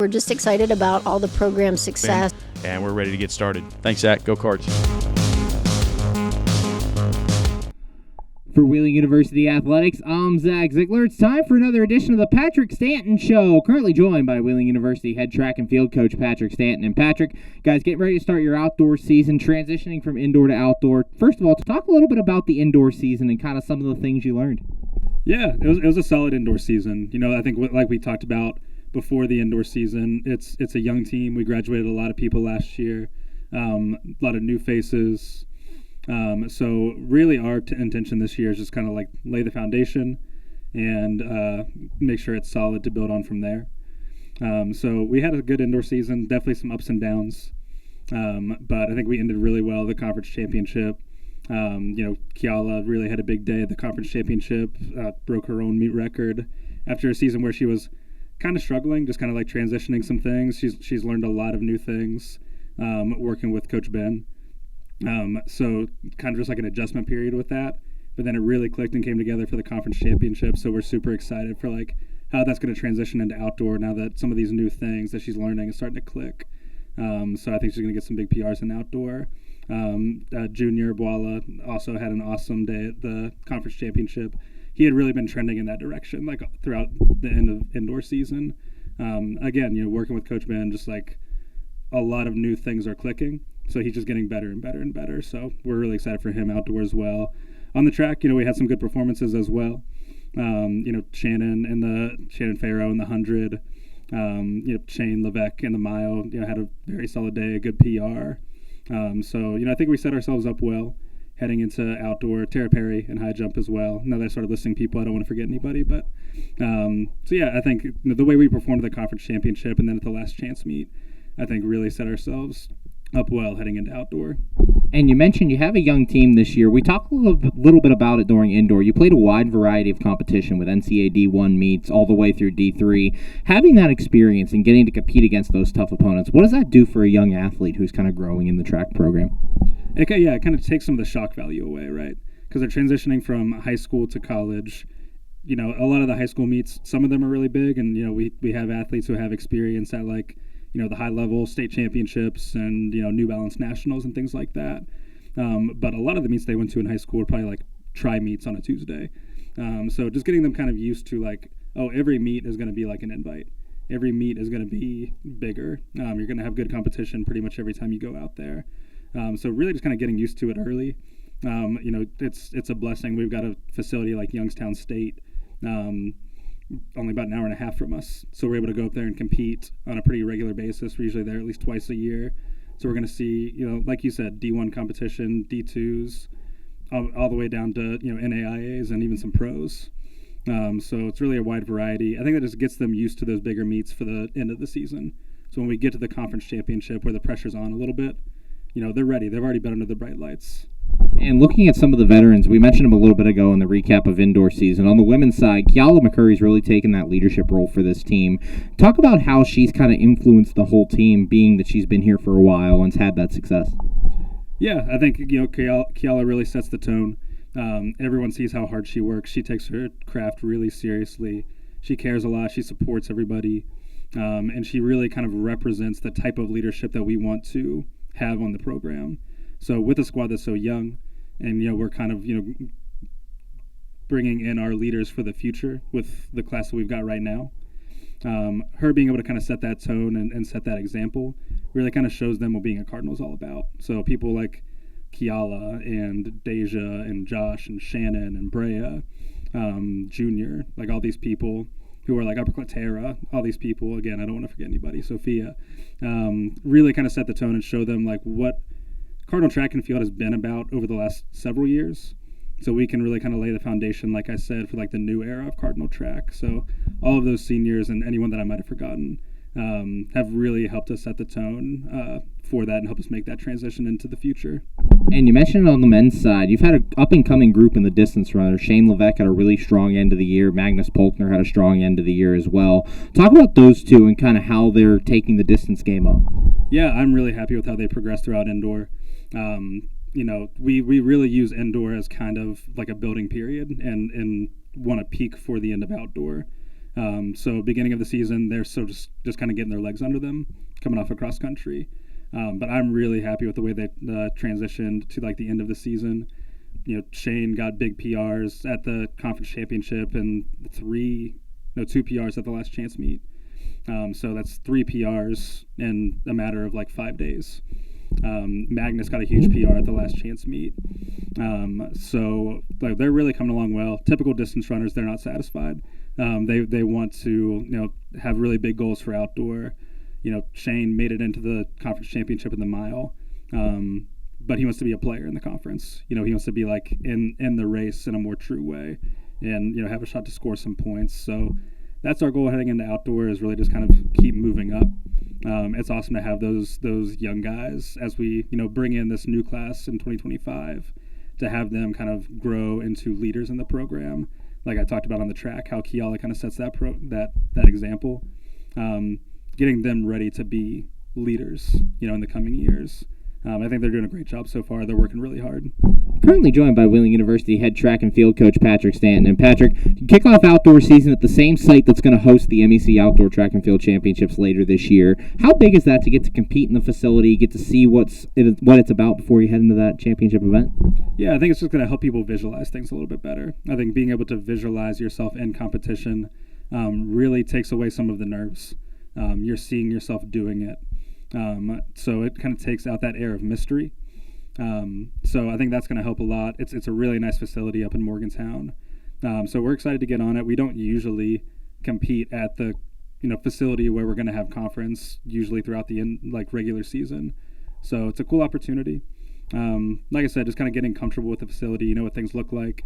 We're just excited about all the program success. And we're ready to get started. Thanks, Zach. Go Cards. For Wheeling University Athletics, I'm Zach Ziegler. It's time for another edition of the Patrick Stanton Show. Currently joined by Wheeling University head track and field coach Patrick Stanton. And Patrick, guys, getting ready to start your outdoor season, transitioning from indoor to outdoor. First of all, talk a little bit about the indoor season and kind of some of the things you learned. Yeah, it was a solid indoor season. You know, I think like we talked about before the indoor season, it's a young team. We graduated a lot of people last year, a lot of new faces. So really our intention this year is just kind of like lay the foundation and make sure it's solid to build on from there. So we had a good indoor season, definitely some ups and downs, but I think we ended really well the conference championship. Kiala really had a big day at the conference championship, broke her own meet record after a season where she was kind of struggling, just kind of like transitioning some things. She's learned a lot of new things working with Coach Ben. So kind of just like an adjustment period with that, but then it really clicked and came together for the conference championship. So we're super excited for like how that's going to transition into outdoor now that some of these new things that she's learning is starting to click. So I think she's going to get some big PRs in outdoor. Junior Boala also had an awesome day at the conference championship. He had really been trending in that direction like throughout the end of indoor season. Again, working with Coach Ben, just like a lot of new things are clicking. So he's just getting better and better and better. So we're really excited for him outdoors as well. On the track, we had some good performances as well. Shannon Farrow in the 100, Shane Levesque in the mile, had a very solid day, a good PR. So I think we set ourselves up well heading into outdoor. Tara Perry and high jump as well. Now that I started listing people, I don't want to forget anybody. But I think the way we performed at the conference championship and then at the last chance meet, I think really set ourselves up well heading into outdoor. And you mentioned you have a young team this year. We talked a little bit about it during indoor. You played a wide variety of competition with NCAA D1 meets all the way through D3. Having that experience and getting to compete against those tough opponents, what does that do for a young athlete who's kind of growing in the track program? It kind of takes some of the shock value away, right? Because they're transitioning from high school to college. A lot of the high school meets, some of them are really big, and we have athletes who have experience at like the high level state championships and New Balance nationals and things like that. But a lot of the meets they went to in high school were probably like tri meets on a Tuesday. So just getting them kind of used to like, every meet is going to be like an invite. Every meet is going to be bigger. You're going to have good competition pretty much every time you go out there. So really just kind of getting used to it early. It's a blessing. We've got a facility like Youngstown State, only about an hour and a half from us. So we're able to go up there and compete on a pretty regular basis. We're usually there at least twice a year. So we're going to see, like you said, D1 competition, D2s, all the way down to, NAIAs and even some pros. So it's really a wide variety. I think that just gets them used to those bigger meets for the end of the season. So when we get to the conference championship where the pressure's on a little bit, they're ready. They've already been under the bright lights. And looking at some of the veterans, we mentioned them a little bit ago in the recap of indoor season. On the women's side, Kiala McCurry's really taken that leadership role for this team. Talk about how she's kind of influenced the whole team, being that she's been here for a while and's had that success. Yeah, I think Kiala really sets the tone. Everyone sees how hard she works. She takes her craft really seriously. She cares a lot. She supports everybody, and she really kind of represents the type of leadership that we want to have on the program. So with a squad that's so young, and we're kind of bringing in our leaders for the future with the class that we've got right now. Her being able to kind of set that tone and set that example really kind of shows them what being a Cardinal is all about. So people like Kiala and Deja and Josh and Shannon and Brea, Junior, like all these people who are like Upper Tara, all these people, again, I don't want to forget anybody, Sophia, really kind of set the tone and show them like what Cardinal track and field has been about over the last several years. So we can really kind of lay the foundation, like I said, for like the new era of Cardinal track. So all of those seniors and anyone that I might have forgotten have really helped us set the tone for that and help us make that transition into the future. And you mentioned on the men's side, you've had an up-and-coming group in the distance runner. Shane Levesque had a really strong end of the year. Magnus Polkner had a strong end of the year as well. Talk about those two and kind of how they're taking the distance game up. Yeah, I'm really happy with how they progressed throughout indoor. We really use indoor as kind of like a building period and want to peak for the end of outdoor. So beginning of the season, they're so just kind of getting their legs under them, coming off a cross country. But I'm really happy with the way they transitioned to like the end of the season. Shane got big PRs at the conference championship and 2 PRs at the last chance meet. So that's 3 PRs in a matter of like 5 days. Magnus got a huge PR at the last chance meet. So like, they're really coming along well. Typical distance runners, they're not satisfied. They want to have really big goals for outdoor. Shane made it into the conference championship in the mile, but he wants to be a player in the conference. He wants to be like in the race in a more true way, and have a shot to score some points. So that's our goal heading into outdoor, is really just kind of keep moving up. It's awesome to have those young guys as we bring in this new class in 2025, to have them kind of grow into leaders in the program. Like I talked about on the track, how Kiala kind of sets that example, getting them ready to be leaders, in the coming years. I think they're doing a great job so far. They're working really hard. Currently joined by Wheeling University head track and field coach Patrick Stanton. And Patrick, kick off outdoor season at the same site that's going to host the MEC Outdoor Track and Field Championships later this year. How big is that to get to compete in the facility, get to see what it's about before you head into that championship event? Yeah, I think it's just going to help people visualize things a little bit better. I think being able to visualize yourself in competition really takes away some of the nerves. You're seeing yourself doing it. So it kind of takes out that air of mystery. So I think that's going to help a lot. It's a really nice facility up in Morgantown. So we're excited to get on it. We don't usually compete at the facility where we're going to have conference usually throughout the regular season. So it's a cool opportunity. Like I said, just kind of getting comfortable with the facility, what things look like,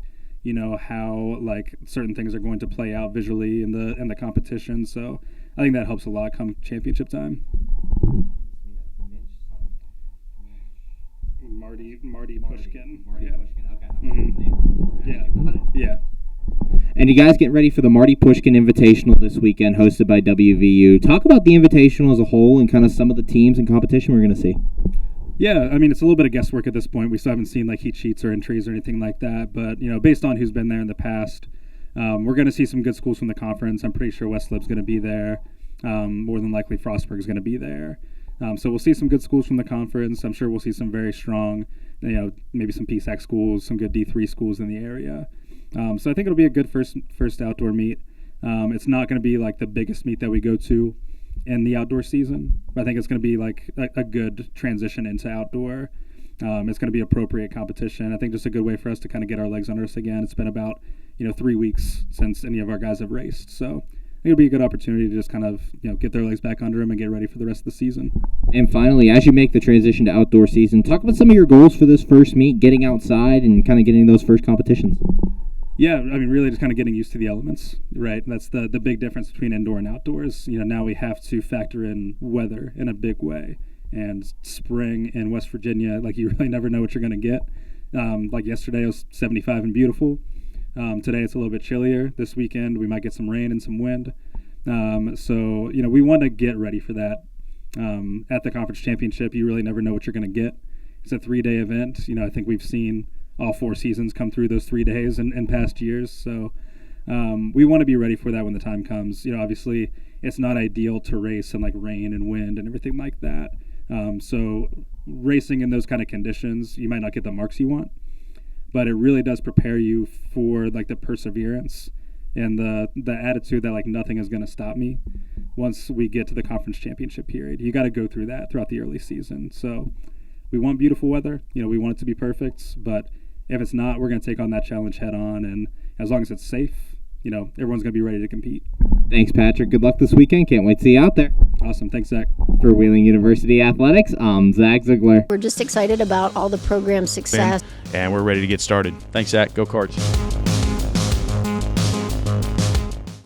how like certain things are going to play out visually in the competition. So I think that helps a lot come championship time. Marty Pushkin. Marty Yeah. Pushkin, okay. Yeah. And you guys getting ready for the Marty Pushkin Invitational this weekend, hosted by WVU. Talk about the Invitational as a whole and kind of some of the teams and competition we're going to see. Yeah, I mean, it's a little bit of guesswork at this point. We still haven't seen like heat sheets or entries or anything like that. But, based on who's been there in the past, we're going to see some good schools from the conference. I'm pretty sure West Lib's going to be there. More than likely Frostburg is going to be there. So we'll see some good schools from the conference. I'm sure we'll see some very strong, maybe some PSAC schools, some good D3 schools in the area. So I think it'll be a good first outdoor meet. It's not going to be like the biggest meet that we go to in the outdoor season, but I think it's going to be like a good transition into outdoor. It's going to be appropriate competition. I think just a good way for us to kind of get our legs under us again. It's been about 3 weeks since any of our guys have raced, so I think it'll be a good opportunity to just kind of get their legs back under them and get ready for the rest of the season. And finally, as you make the transition to outdoor season, talk about some of your goals for this first meet, getting outside and kind of getting those first competitions. Yeah, I mean, really just kind of getting used to the elements, right? That's the big difference between indoor and outdoors. Now we have to factor in weather in a big way. And spring in West Virginia, like you really never know what you're going to get. Like yesterday, it was 75 and beautiful. Today it's a little bit chillier. This weekend we might get some rain and some wind. So we want to get ready for that. At the conference championship, you really never know what you're going to get. It's a 3-day event. I think we've seen all 4 seasons come through those 3 days in past years. So we want to be ready for that when the time comes. Obviously it's not ideal to race in like rain and wind and everything like that. So racing in those kind of conditions, you might not get the marks you want, but it really does prepare you for like the perseverance and the attitude that like nothing is going to stop me once we get to the conference championship period. You got to go through that throughout the early season. So we want beautiful weather. We want it to be perfect, but if it's not, we're going to take on that challenge head on. And as long as it's safe, everyone's going to be ready to compete. Thanks, Patrick. Good luck this weekend. Can't wait to see you out there. Awesome. Thanks, Zach. For Wheeling University Athletics, I'm Zach Ziegler. We're just excited about all the program success. And we're ready to get started. Thanks, Zach. Go Cards.